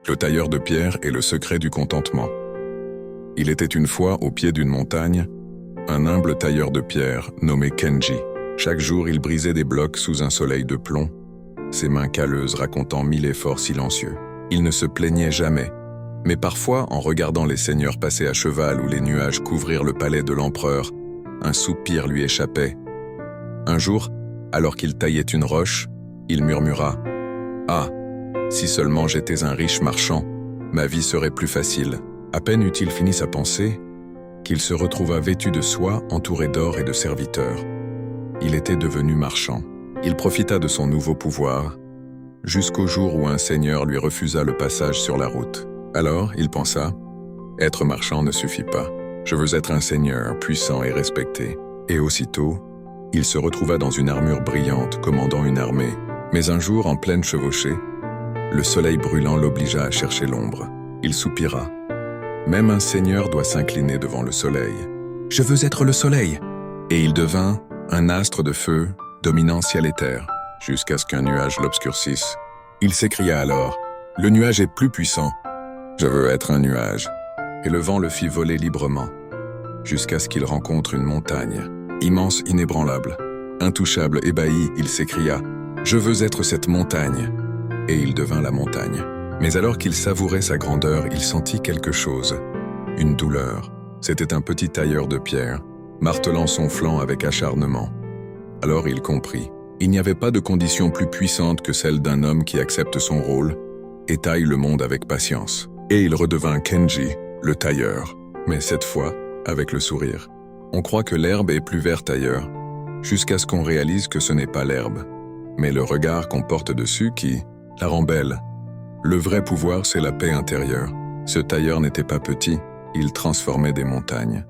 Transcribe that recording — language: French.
Le tailleur de pierre est le secret du contentement. Il était une fois au pied d'une montagne, un humble tailleur de pierre nommé Kenji. Chaque jour, il brisait des blocs sous un soleil de plomb, ses mains calleuses racontant 1000 efforts silencieux. Il ne se plaignait jamais, mais parfois, en regardant les seigneurs passer à cheval ou les nuages couvrir le palais de l'empereur, un soupir lui échappait. Un jour, alors qu'il taillait une roche, il murmura « Ah, si seulement j'étais un riche marchand, ma vie serait plus facile. » À peine eut-il fini sa pensée, qu'il se retrouva vêtu de soie, entouré d'or et de serviteurs. Il était devenu marchand. Il profita de son nouveau pouvoir, jusqu'au jour où un seigneur lui refusa le passage sur la route. Alors, il pensa, « Être marchand ne suffit pas. Je veux être un seigneur, puissant et respecté. » Et aussitôt, il se retrouva dans une armure brillante, commandant une armée. Mais un jour, en pleine chevauchée, le soleil brûlant l'obligea à chercher l'ombre. Il soupira. Même un seigneur doit s'incliner devant le soleil. « Je veux être le soleil !» Et il devint un astre de feu, dominant ciel et terre, jusqu'à ce qu'un nuage l'obscurcisse. Il s'écria alors, « Le nuage est plus puissant. Je veux être un nuage. » Et le vent le fit voler librement, jusqu'à ce qu'il rencontre une montagne, immense, inébranlable. Intouchable, ébahi, il s'écria, « Je veux être cette montagne !» Et il devint la montagne. Mais alors qu'il savourait sa grandeur, il sentit quelque chose, une douleur. C'était un petit tailleur de pierre, martelant son flanc avec acharnement. Alors il comprit. Il n'y avait pas de condition plus puissante que celle d'un homme qui accepte son rôle et taille le monde avec patience. Et il redevint Kenji, le tailleur, mais cette fois avec le sourire. On croit que l'herbe est plus verte ailleurs, jusqu'à ce qu'on réalise que ce n'est pas l'herbe, mais le regard qu'on porte dessus qui la rend belle. Le vrai pouvoir, c'est la paix intérieure. Ce tailleur n'était pas petit, il transformait des montagnes.